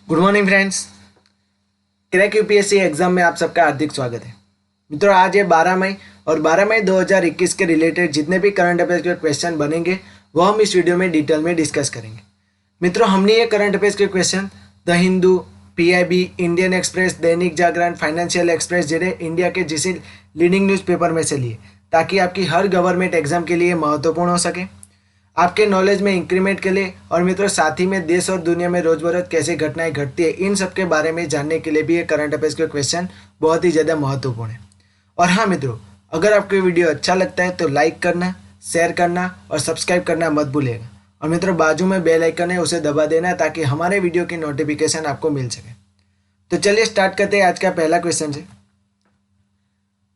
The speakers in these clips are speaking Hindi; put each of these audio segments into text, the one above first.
Good morning friends. Crack UPSC exam में आप सबका हार्दिक स्वागत है। मित्रों, आज है 12 मई और 12 मई 2021 के रिलेटेड जितने भी करंट अफेयर्स के क्वेश्चन बनेंगे वो हम इस वीडियो में डिटेल में डिस्कस करेंगे। मित्रों, हमने ये करंट अफेयर्स के question the Hindu, PIB, Indian express, Dainik Jagran, financial express जैसे इंडिया के जिसे लीडिंग न्यूज़पेपर में से लिए ताकि आपकी हर गवर्नमेंट एग्जाम के लिए महत्वपूर्ण हो सके, आपके नॉलेज में इंक्रीमेंट के लिए और मित्रों साथ ही में देश और दुनिया में रोजबरोज कैसे घटनाएं घटती है इन सब के बारे में जानने के लिए भी ये करंट अफेयर्स के क्वेश्चन बहुत ही ज़्यादा महत्वपूर्ण है। और हाँ मित्रों, अगर आपको वीडियो अच्छा लगता है तो लाइक करना, शेयर करना और सब्सक्राइब करना मत भूलिएगा। और मित्रों बाजू में बेल आइकन है उसे दबा देना ताकि हमारे वीडियो की नोटिफिकेशन आपको मिल सके। तो चलिए स्टार्ट करते हैं आज का पहला क्वेश्चन से।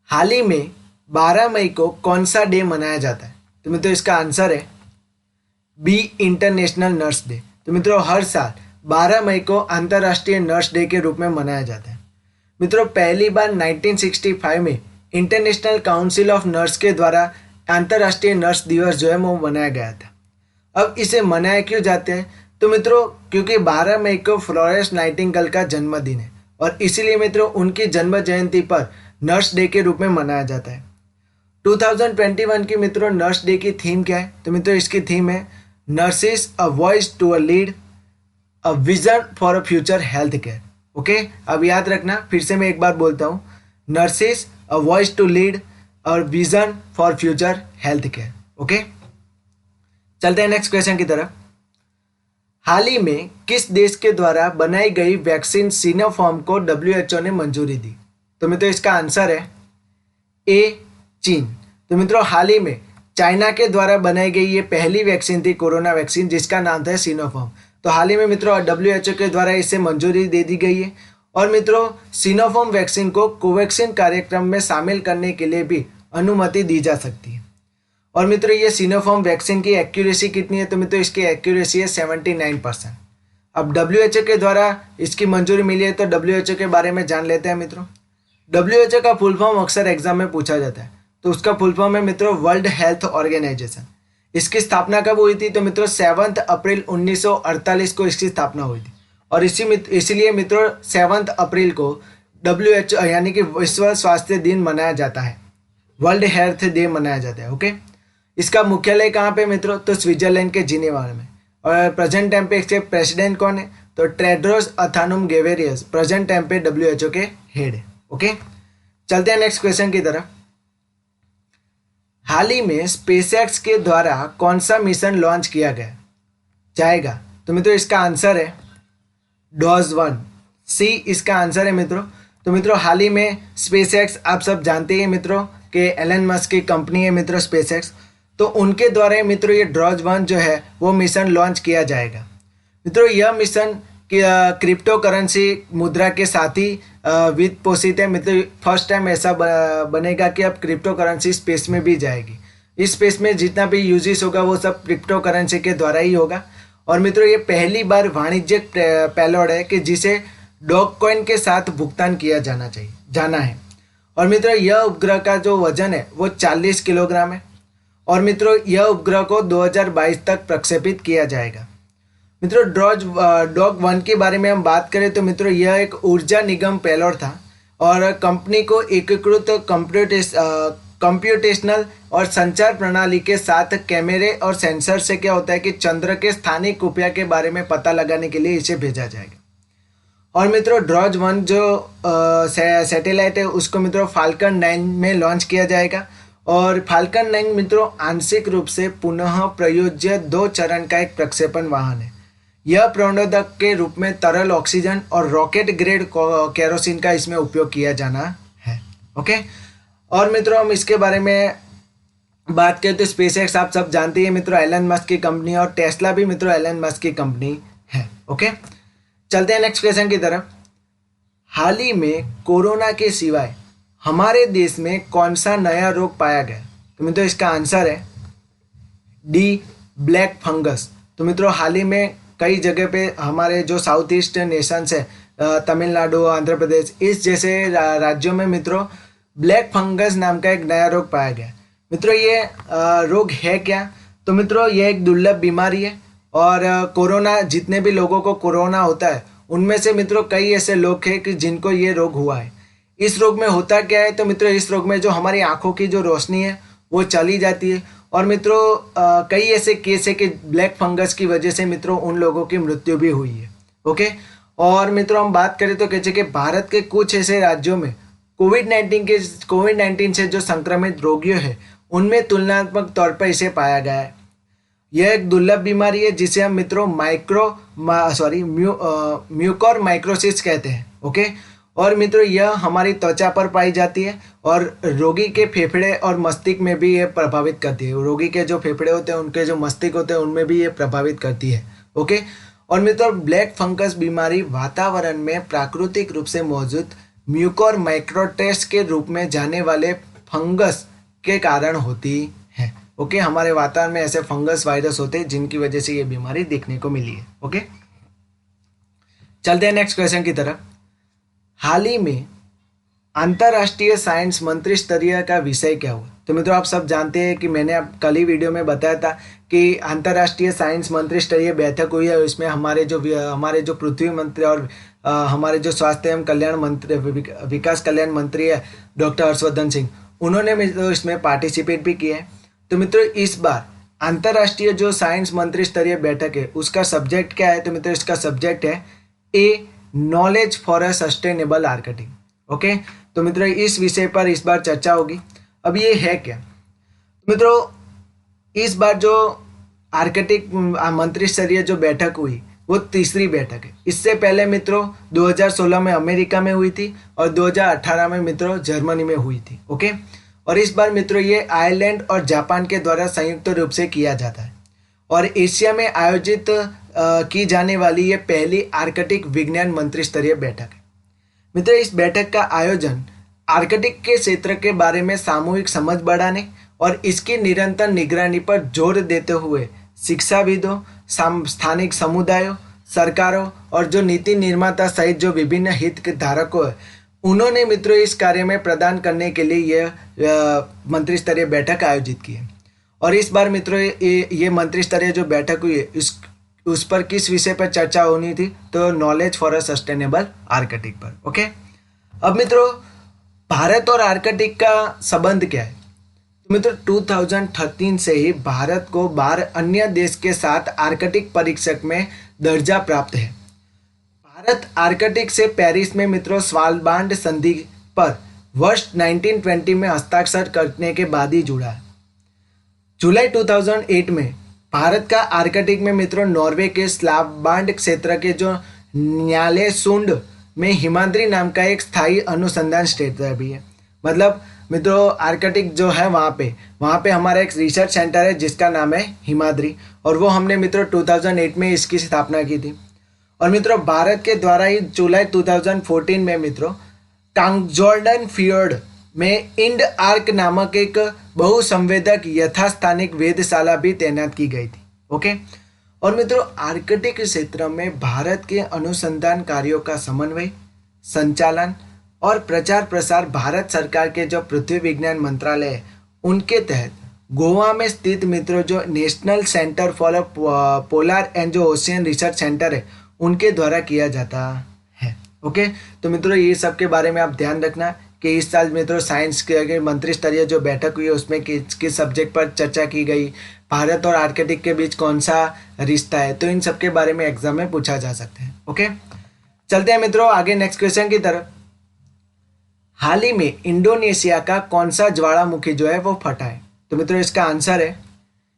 हाल ही में 12 मई को कौन सा डे मनाया जाता है? तो मित्रों इसका आंसर है बी, इंटरनेशनल नर्स डे। तो मित्रों हर साल 12 मई को अंतर्राष्ट्रीय नर्स डे के रूप में मनाया जाता है। मित्रों पहली बार 1965 में इंटरनेशनल काउंसिल ऑफ नर्स के द्वारा अंतर्राष्ट्रीय नर्स दिवस जो है वो मनाया गया था। अब इसे मनाया क्यों जाते हैं? तो मित्रों क्योंकि 12 मई को फ्लोरेंस नाइटिंगेल का जन्मदिन है और इसीलिए मित्रों उनकी जन्म जयंती पर नर्स डे के रूप में मनाया जाता है। 2021 की मित्रों नर्स डे की थीम क्या है? तो मित्रों इसकी थीम है nurses a voice to a lead a vision for a future health care. Okay, अब याद रखना, फिर से मैं एक बार बोलता हूँ, nurses a voice to lead a vision for future health care. Okay, चलते हैं नेक्स्ट क्वेश्चन की तरफ। हाल ही में किस देश के द्वारा बनाई गई वैक्सीन सिनोफार्म को WHO ने मंजूरी दी? तो मित्रों इसका आंसर है ए, चीन। तो मित्रों हाल ही में चाइना के द्वारा बनाई गई ये पहली वैक्सीन थी, कोरोना वैक्सीन, जिसका नाम था सिनोफार्म। तो हाल ही में मित्रों WHO के द्वारा इसे मंजूरी दे दी गई है और मित्रों सिनोफार्म वैक्सीन को कोवैक्सीन कार्यक्रम में शामिल करने के लिए भी अनुमति दी जा सकती है। और मित्रों ये सिनोफार्म वैक्सीन की एक्यूरेसी कितनी है? तो मित्रों इसकी एक्यूरेसी है 79%। अब WHO के द्वारा इसकी मंजूरी मिली है तो WHO के बारे में जान लेते हैं मित्रों। WHO का फुल फॉर्म अक्सर एग्जाम में पूछा जाता है, तो उसका फुल फॉर्म है मित्रों वर्ल्ड हेल्थ ऑर्गेनाइजेशन। इसकी स्थापना कब हुई थी? तो मित्रों 7 अप्रैल 1948 को इसकी स्थापना हुई थी और इसीलिए मित्रों 7 अप्रैल को WHO यानी कि विश्व स्वास्थ्य दिन मनाया जाता है, वर्ल्ड हेल्थ डे मनाया जाता है। ओके, इसका मुख्यालय कहाँ पे मित्रों? तो स्विट्जरलैंड के जिनेवा में। और प्रेजेंट टाइम पे इसके प्रेसिडेंट कौन है? तो टेड्रोस अथानुम गेब्रेयेसस प्रेजेंट टाइम पे WHO के हेड है। ओके, चलते हैं नेक्स्ट क्वेश्चन की तरफ। हाल ही में स्पेसएक्स के द्वारा कौन सा मिशन लॉन्च किया गया जाएगा? तो मित्रों इसका आंसर है डॉज-1, सी इसका आंसर है मित्रों। तो मित्रों हाल ही में स्पेसएक्स आप सब जानते हैं मित्रों कि एलन मस्क की कंपनी है मित्रों स्पेसएक्स, तो उनके द्वारा मित्रों ये डॉज-1 जो है वो मिशन लॉन्च किया जाएगा। मित्रों यह मिशन क्रिप्टो करेंसी मुद्रा के साथ ही वित्त पोषित है। मित्रों फर्स्ट टाइम ऐसा बनेगा कि अब क्रिप्टो करेंसी स्पेस में भी जाएगी। इस स्पेस में जितना भी यूजेस होगा वो सब क्रिप्टो करेंसी के द्वारा ही होगा। और मित्रों ये पहली बार वाणिज्यिक पेलोड है कि जिसे डॉग कॉइन के साथ भुगतान किया जाना है। और मित्रों यह उपग्रह का जो वजन है वो 40 किलोग्राम है और मित्रों यह उपग्रह को 2022 तक प्रक्षेपित किया जाएगा। मित्रों डॉग-1 के बारे में हम बात करें तो मित्रों यह एक ऊर्जा निगम पेलोड था और कंपनी को एकीकृत कंप्यूटेशनल और संचार प्रणाली के साथ कैमरे और सेंसर से क्या होता है कि चंद्र के स्थानिक खुफिया के बारे में पता लगाने के लिए इसे भेजा जाएगा। और मित्रों डॉज-1 जो सैटेलाइट है उसको मित्रों फाल्कन 9 में लॉन्च किया जाएगा और फाल्कन 9 मित्रों आंशिक रूप से पुनः प्रयोज्य 2 चरण का एक प्रक्षेपण वाहन है। यह प्रणोदक के रूप में तरल ऑक्सीजन और रॉकेट ग्रेड केरोसिन का इसमें उपयोग किया जाना है। ओके, और मित्रों हम इसके बारे में बात करें तो स्पेसएक्स आप सब जानते हैं मित्रों एलन मस्क की कंपनी और टेस्ला भी मित्रों एलन मस्क की कंपनी है। ओके, चलते हैं नेक्स्ट क्वेश्चन की तरफ। हाल ही में कोरोना के सिवाय हमारे देश में कौन सा नया रोग पाया गया? तो मित्रों इसका आंसर है डी, ब्लैक फंगस। तो मित्रों हाल ही में कई जगह पे हमारे जो साउथ ईस्ट नेशंस है तमिलनाडु, आंध्र प्रदेश, इस जैसे राज्यों में मित्रों ब्लैक फंगस नाम का एक नया रोग पाया गया। मित्रों ये रोग है क्या? तो मित्रों ये एक दुर्लभ बीमारी है और कोरोना जितने भी लोगों को कोरोना होता है उनमें से मित्रों कई ऐसे लोग हैं कि जिनको ये रोग हुआ है। इस रोग में होता क्या है, तो मित्रों इस रोग में जो हमारी आंखों की जो रोशनी है वो चली जाती है। और मित्रों कई ऐसे केस है कि ब्लैक फंगस की वजह से मित्रों उन लोगों की मृत्यु भी हुई है। ओके, और मित्रों हम बात करें तो कहते कि भारत के कुछ ऐसे राज्यों में कोविड 19 से जो संक्रमित रोगियों है उनमें तुलनात्मक तौर पर इसे पाया गया है। यह एक दुर्लभ बीमारी है जिसे हम मित्रों म्यूकोर माइक्रोसिस कहते हैं। ओके, और मित्रों यह हमारी त्वचा पर पाई जाती है और रोगी के फेफड़े और मस्तिष्क में भी यह प्रभावित करती है। रोगी के जो फेफड़े होते हैं, उनके जो मस्तिष्क होते हैं, उनमें भी यह प्रभावित करती है। ओके, और मित्रों ब्लैक फंगस बीमारी वातावरण में प्राकृतिक रूप से मौजूद म्यूकोर माइक्रोटेस के रूप में जाने वाले फंगस के कारण होती है। ओके, हमारे वातावरण में ऐसे फंगस वायरस होते हैं जिनकी वजह से ये बीमारी देखने को मिली है। ओके, चलते हैं नेक्स्ट क्वेश्चन की तरफ। हाल ही में अंतर्राष्ट्रीय साइंस मंत्री स्तरीय का विषय क्या हुआ? तो मित्रों आप सब जानते हैं कि मैंने अब कल ही वीडियो में बताया था कि अंतर्राष्ट्रीय साइंस मंत्री स्तरीय बैठक हुई है। इसमें हमारे जो पृथ्वी मंत्री और हमारे जो स्वास्थ्य एवं कल्याण मंत्री, विकास कल्याण मंत्री है डॉक्टर हर्षवर्धन सिंह, उन्होंने मित्रों इसमें पार्टिसिपेट भी किया है। तो मित्रों इस बार अंतर्राष्ट्रीय जो साइंस मंत्री स्तरीय बैठक है उसका सब्जेक्ट क्या है? तो मित्रों इसका सब्जेक्ट है ए knowledge for a sustainable architect. Okay, तो मित्रों इस विषय पर इस बार चर्चा होगी। अब ये है क्या? तो मित्रों इस बार जो आर्किटेक्ट मंत्री स्तरीय जो बैठक हुई वो तीसरी बैठक है। इससे पहले मित्रों 2016 में अमेरिका में हुई थी और 2018 में मित्रों जर्मनी में हुई थी। ओके, और इस बार मित्रों ये आयरलैंड और जापान के द्वारा संयुक्त रूप से किया जाता है और एशिया में आयोजित की जाने वाली ये पहली आर्कटिक विज्ञान मंत्री स्तरीय बैठक है। मित्रों इस बैठक का आयोजन आर्कटिक के क्षेत्र के बारे में सामूहिक समझ बढ़ाने और इसकी निरंतर निगरानी पर जोर देते हुए शिक्षाविदों, स्थानिक समुदायों, सरकारों और जो नीति निर्माता सहित जो विभिन्न हितधारकों हैं उन्होंने मित्रों इस कार्य में प्रदान करने के लिए यह मंत्री स्तरीय बैठक आयोजित की है। और इस बार मित्रों ये मंत्री स्तरीय जो बैठक हुई है उस पर किस विषय पर चर्चा होनी थी? तो knowledge for a sustainable Arctic पर। ओके, अब मित्रों भारत और आर्कटिक का संबंध क्या है? तो मित्रों 2013 से ही भारत को 12 अन्य देश के साथ आर्कटिक परीक्षक में दर्जा प्राप्त है। भारत आर्कटिक से पेरिस में मित्रों स्वालबार्ड संधि पर वर्ष 1920 में हस्ताक्षर करने के बाद ही जुड़ा है। जुलाई 2008 में भारत का आर्कटिक में मित्रों नॉर्वे के स्वालबार्ड क्षेत्र के जो न्यालेसुंड में हिमाद्री नाम का एक स्थायी अनुसंधान क्षेत्र भी है। मतलब मित्रों आर्कटिक जो है वहाँ पे हमारा एक रिसर्च सेंटर है जिसका नाम है हिमाद्री और वो हमने मित्रों 2008 में इसकी स्थापना की थी। और मित्रों भारत के द्वारा ही जुलाई 2014 में मित्रों कांगजोर्डन फियोर्ड में इंड आर्क नामक एक बहुसंवेदक यथास्थानिक वेधशाला भी तैनात की गई थी। ओके, और मित्रों आर्कटिक क्षेत्र में भारत के अनुसंधान कार्यों का समन्वय, संचालन और प्रचार प्रसार भारत सरकार के जो पृथ्वी विज्ञान मंत्रालय है उनके तहत गोवा में स्थित मित्रों जो national centre for polar and जो ओशियन रिसर्च सेंटर है उनके द्वारा किया जाता है। ओके, तो मित्रों ये सब के बारे में आप ध्यान रखना कि इस साल मित्रों साइंस के मंत्री स्तरीय जो बैठक हुई है उसमें किस सब्जेक्ट पर चर्चा की गई, भारत और आर्कटिक के बीच कौन सा रिश्ता है, तो इन सब के बारे में एग्जाम में पूछा जा सकता है। ओके, चलते हैं मित्रों आगे नेक्स्ट क्वेश्चन की तरफ। हाल ही में इंडोनेशिया का कौन सा ज्वालामुखी जो है वो फटा है? तो मित्रों इसका आंसर है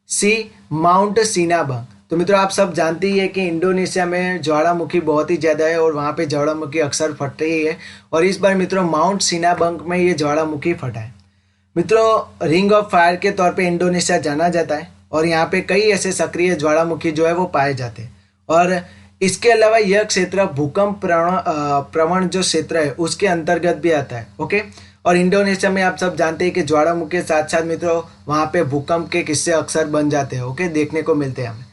सी माउंट सिनाबंग। तो मित्रों आप सब जानते ही है कि इंडोनेशिया में ज्वालामुखी बहुत ही ज़्यादा है और वहाँ पे ज्वालामुखी अक्सर फट रही है और इस बार मित्रों माउंट सिनाबंग में ये ज्वालामुखी फटा है। मित्रों रिंग ऑफ फायर के तौर पे इंडोनेशिया जाना जाता है और यहाँ पे कई ऐसे सक्रिय ज्वालामुखी जो है वो पाए जाते हैं और इसके अलावा यह क्षेत्र भूकंप प्रवण जो क्षेत्र है उसके अंतर्गत भी आता है। ओके, और इंडोनेशिया में आप सब जानते हैं कि ज्वालामुखी के साथ साथ मित्रों वहाँ पे भूकंप के किस्से अक्सर बन जाते हैं। ओके, देखने को मिलते हैं हमें।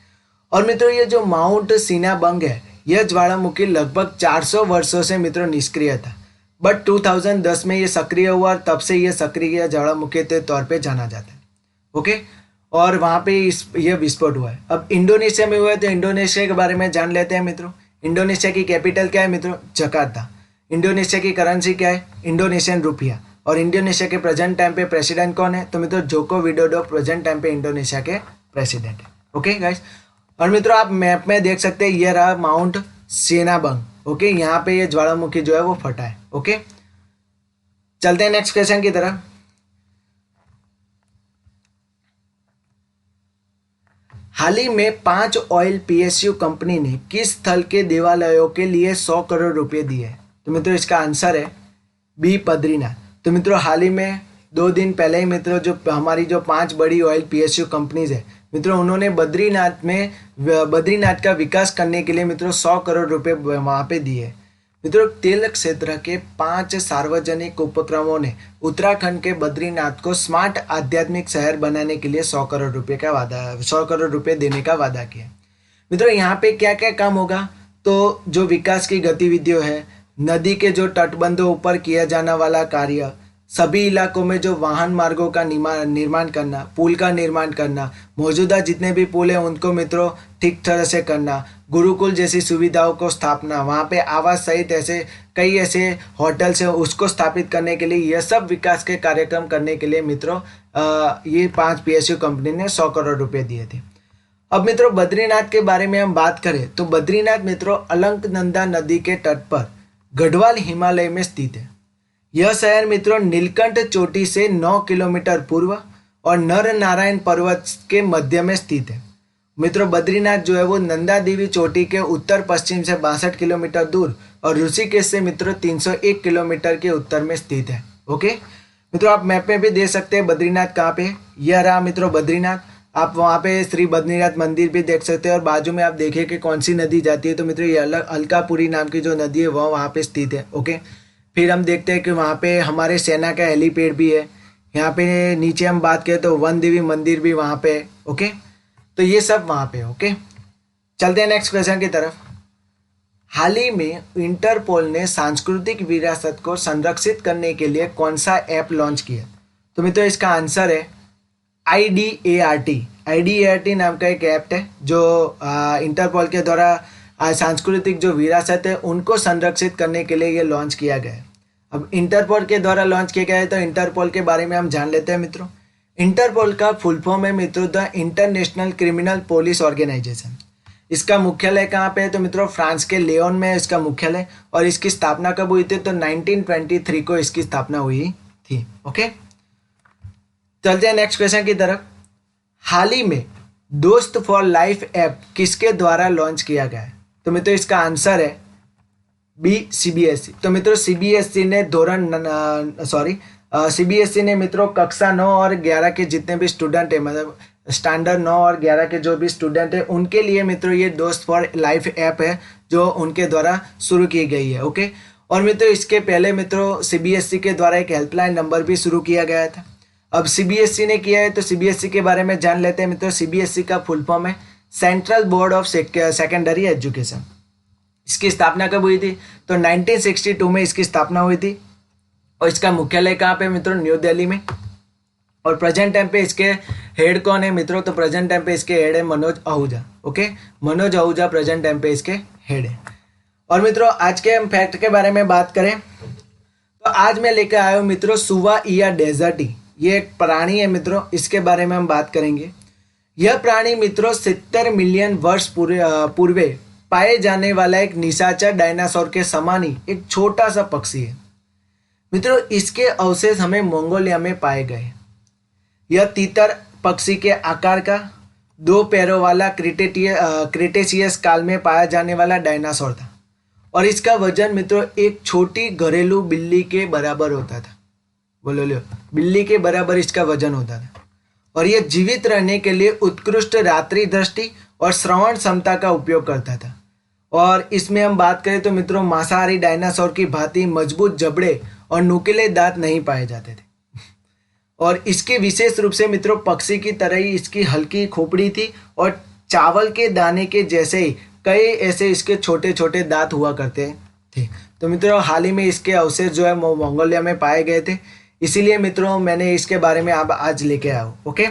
और मित्रों ये जो माउंट सिनाबंग है यह ज्वालामुखी लगभग 400 वर्षों से मित्रों निष्क्रिय था, बट 2010 में ये सक्रिय हुआ और तब से ये सक्रिय ज्वालामुखी के तौर पे जाना जाता है। ओके, और वहाँ पे यह विस्फोट हुआ है। अब इंडोनेशिया में हुआ है तो इंडोनेशिया के बारे में जान लेते हैं मित्रों। इंडोनेशिया की कैपिटल क्या है मित्रों? जकार्ता। इंडोनेशिया की करेंसी क्या है? Indonesian rupiah. और इंडोनेशिया के प्रेजेंट टाइम पे प्रेसिडेंट कौन है? तो मित्रों जोको विडोडो प्रेजेंट टाइम पे इंडोनेशिया के प्रेसिडेंट है। ओके गाइस, और मित्रों आप मैप में देख सकते हैं ये रहा माउंट सेनाबंग। ओके, यहाँ पे ये ज्वालामुखी जो है वो फटा है। ओके, चलते हैं नेक्स्ट क्वेश्चन की तरफ। हाल ही में 5 ऑयल पीएसयू कंपनी ने किस स्थल के देवालयों के लिए 100 करोड़ रुपए दिए? तो मित्रों इसका आंसर है बी, बद्रीनाथ। तो मित्रों हाल ही में 2 दिन पहले ही मित्रों जो हमारी जो 5 बड़ी ऑयल पीएसयू कंपनीज है मित्रों, उन्होंने बद्रीनाथ का विकास करने के लिए मित्रों 100 करोड़ रुपए वहां पे दिए। मित्रों तेल क्षेत्र के 5 सार्वजनिक उपक्रमों ने उत्तराखंड के बद्रीनाथ को स्मार्ट आध्यात्मिक शहर बनाने के लिए 100 करोड़ रुपए देने का वादा किया। मित्रों यहाँ पे क्या क्या काम होगा? तो जो विकास की गतिविधियों है, नदी के जो तटबंधों ऊपर किया जाने वाला कार्य, सभी इलाकों में जो वाहन मार्गों का निर्माण करना, पुल का निर्माण करना, मौजूदा जितने भी पुल हैं उनको मित्रों ठीक तरह से करना, गुरुकुल जैसी सुविधाओं को स्थापना, वहाँ पे आवास सहित ऐसे कई ऐसे होटल्स हैं उसको स्थापित करने के लिए, यह सब विकास के कार्यक्रम करने के लिए मित्रों ये 5 पीएसयू कंपनी ने 100 करोड़ रुपए दिए थे। अब मित्रों बद्रीनाथ के बारे में हम बात करें तो बद्रीनाथ मित्रों अलकनंदा नदी के तट पर गढ़वाल हिमालय में स्थित है। यह शहर मित्रों नीलकंठ चोटी से 9 किलोमीटर पूर्व और नर नारायण पर्वत के मध्य में स्थित है। मित्रों बद्रीनाथ जो है वो नंदा देवी चोटी के उत्तर पश्चिम से 62 किलोमीटर दूर और ऋषिकेश से मित्रों 301 किलोमीटर के उत्तर में स्थित है। ओके मित्रों, आप मैप में भी देख सकते हैं बद्रीनाथ कहाँ पे है। यह रहा मित्रों बद्रीनाथ। आप वहाँ पे श्री बद्रीनाथ मंदिर भी देख सकते हैं और बाजू में आप देखिए कि कौन सी नदी जाती है। तो मित्रों ये अलकापुरी नाम की जो नदी है वह वहाँ पे स्थित है। ओके, फिर हम देखते हैं कि वहाँ पे हमारे सेना का हेलीपैड भी है। यहाँ पे नीचे हम बात करें तो वन देवी मंदिर भी वहाँ पे है। ओके, तो ये सब वहाँ पे। ओके, चलते हैं नेक्स्ट क्वेश्चन की तरफ। हाल ही में इंटरपोल ने सांस्कृतिक विरासत को संरक्षित करने के लिए कौन सा ऐप लॉन्च किया? तो मित्रों इसका आंसर है IDART। IDART नाम का एक ऐप है जो इंटरपोल के द्वारा सांस्कृतिक जो विरासत है उनको संरक्षित करने के लिए ये लॉन्च किया गया है। अब इंटरपोल के द्वारा लॉन्च किया गया है तो इंटरपोल के बारे में हम जान लेते हैं मित्रों। इंटरपोल का फुल फॉर्म है मित्रों the international criminal police organisation. इसका मुख्यालय कहाँ पे है? तो मित्रों फ्रांस के लियोन में इसका मुख्यालय, और इसकी स्थापना कब हुई थी? तो 1923 को इसकी स्थापना हुई थी। ओके, चलते हैं नेक्स्ट क्वेश्चन की तरफ। हाल ही में दोस्त फॉर लाइफ ऐप किसके द्वारा लॉन्च किया गया है? तो मित्रों इसका आंसर है बी, CBSE। तो मित्रों CBSE ने CBSE ने मित्रों कक्षा 9 और 11 के जितने भी स्टूडेंट है, मतलब स्टैंडर्ड 9 और 11 के जो भी स्टूडेंट है उनके लिए मित्रों ये दोस्त फॉर लाइफ ऐप है जो उनके द्वारा शुरू की गई है। ओके, और मित्रों इसके पहले मित्रों CBSE के द्वारा एक हेल्पलाइन नंबर भी शुरू किया गया था। अब CBSE ने किया है तो CBSE के बारे में जान लेते हैं मित्रों। CBSE का फुल फॉर्म है central board of secondary education. इसकी स्थापना कब हुई थी? तो 1962 में इसकी स्थापना हुई थी और इसका मुख्यालय कहाँ पे मित्रों? न्यू दिल्ली में। और प्रेजेंट टाइम पे इसके हेड कौन है मित्रों? तो प्रेजेंट टाइम पे इसके हेड है Manoj Ahuja. Okay, Manoj Ahuja present time पे इसके हेड है। और मित्रों आज के हम फैक्ट के बारे में बात करें तो आज मैं लेकर आया हूँ मित्रों सुवाइया डेजर्टी। ये एक प्राणी है मित्रों, इसके बारे में हम बात करेंगे। यह प्राणी मित्रों 70 मिलियन वर्ष पूर्व पाए जाने वाला एक निशाचर डायनासोर के समान ही एक छोटा सा पक्षी है मित्रों। इसके अवशेष हमें मंगोलिया में पाए गए। यह तीतर पक्षी के आकार का 2 पैरों वाला क्रिटेशियस काल में पाया जाने वाला डायनासोर था और इसका वजन मित्रों एक छोटी घरेलू बिल्ली के बराबर होता था। बोलो लो, बिल्ली के बराबर इसका वजन होता था। और यह जीवित रहने के लिए उत्कृष्ट रात्रि दृष्टि और श्रवण क्षमता का उपयोग करता था। और इसमें हम बात करें तो मित्रों मांसाहारी डायनासोर की भांति मजबूत जबड़े और नुकीले दांत नहीं पाए जाते थे। और इसके विशेष रूप से मित्रों पक्षी की तरह ही इसकी हल्की खोपड़ी थी और चावल के दाने के जैसे ही कई ऐसे इसके छोटे छोटे दांत हुआ करते थे। तो मित्रों हाल ही में इसके अवशेष जो है मंगोलिया में पाए गए थे, इसीलिए मित्रों मैंने इसके बारे में आप आज लेके आया हूँ। Okay,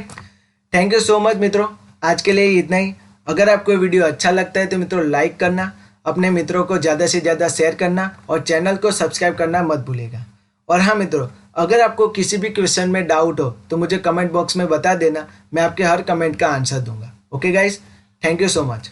thank you so much मित्रों, आज के लिए इतना ही। अगर आपको वीडियो अच्छा लगता है तो मित्रों लाइक करना, अपने मित्रों को ज़्यादा से ज़्यादा शेयर करना और चैनल को सब्सक्राइब करना मत भूलिएगा। और हाँ मित्रों, अगर आपको किसी भी क्वेश्चन में डाउट हो तो मुझे कमेंट बॉक्स में बता देना, मैं आपके हर कमेंट का आंसर दूंगा। Okay guys, thank you so much.